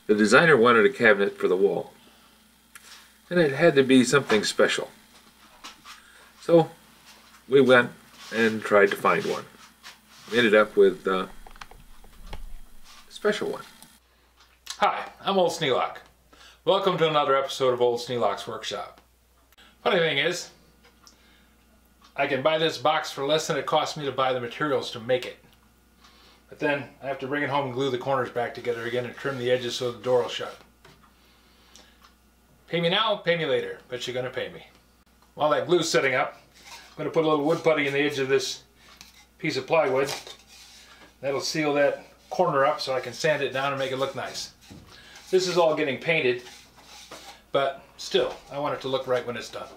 The designer wanted a cabinet for the wall, and it had to be something special. So we went and tried to find one. We ended up with a special one. Hi, I'm Old Sneelock. Welcome to another episode of Old Sneelock's Workshop. Funny thing is, I can buy this box for less than it cost me to buy the materials to make it. But then I have to bring it home and glue the corners back together again and trim the edges so the door will shut. Pay me now, pay me later, but you're going to pay me. While that glue's setting up, I'm going to put a little wood putty in the edge of this piece of plywood. That'll seal that corner up so I can sand it down and make it look nice. This is all getting painted, but still, I want it to look right when it's done.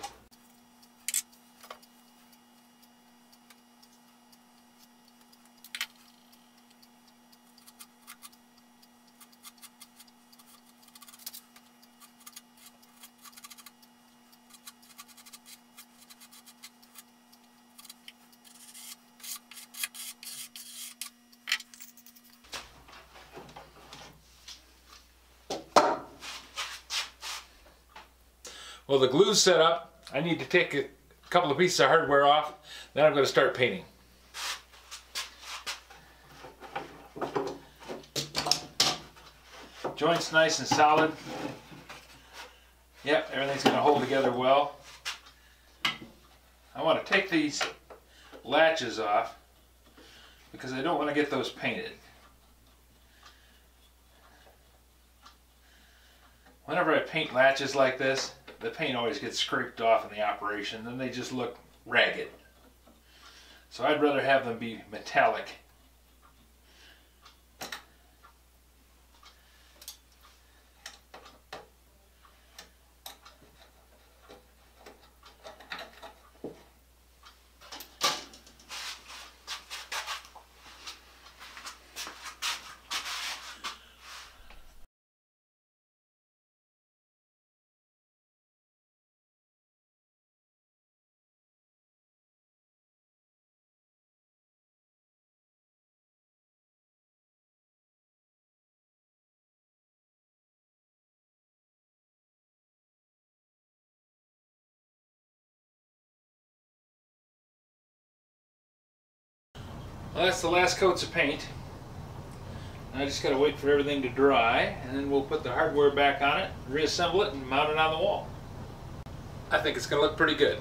Well, the glue's set up. I need to take a couple of pieces of hardware off. Then I'm going to start painting. Joint's nice and solid. Yep, everything's going to hold together well. I want to take these latches off because I don't want to get those painted. Whenever I paint latches like this, the paint always gets scraped off in the operation and they just look ragged. So I'd rather have them be metallic. Well, that's the last coats of paint. Now I just got to wait for everything to dry, and then we'll put the hardware back on it, reassemble it, and mount it on the wall. I think it's going to look pretty good.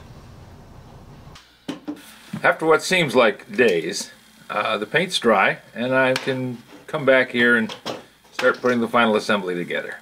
After what seems like days, the paint's dry, and I can come back here and start putting the final assembly together.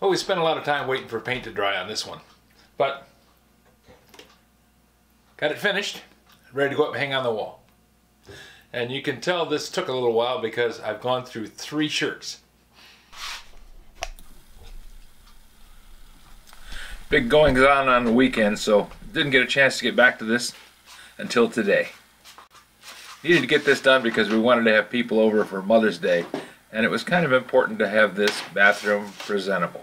Well, we spent a lot of time waiting for paint to dry on this one, but got it finished, ready to go up and hang on the wall. And you can tell this took a little while because I've gone through 3 shirts. Big goings on the weekend, so didn't get a chance to get back to this until today. Needed to get this done because we wanted to have people over for Mother's Day, and it was kind of important to have this bathroom presentable.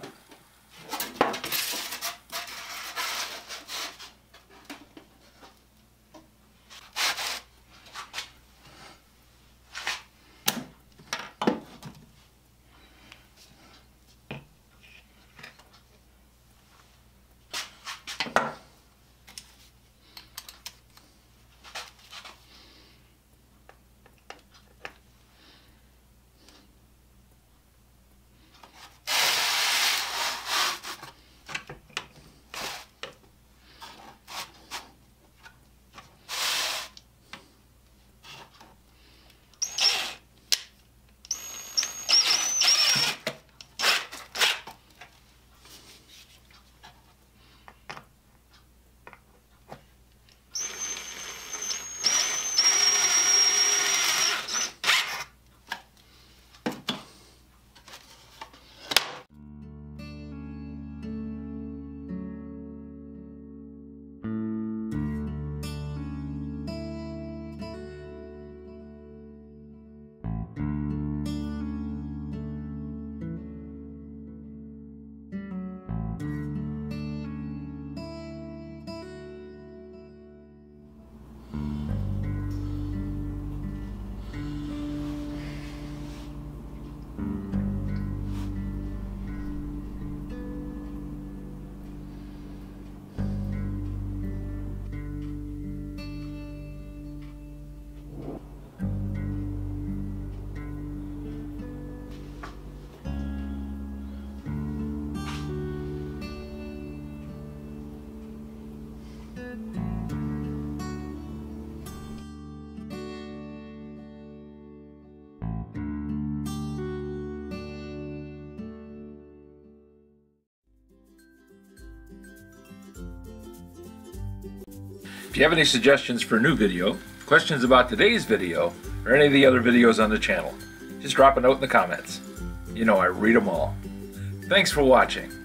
If you have any suggestions for a new video, questions about today's video, or any of the other videos on the channel, just drop a note in the comments. You know I read them all. Thanks for watching.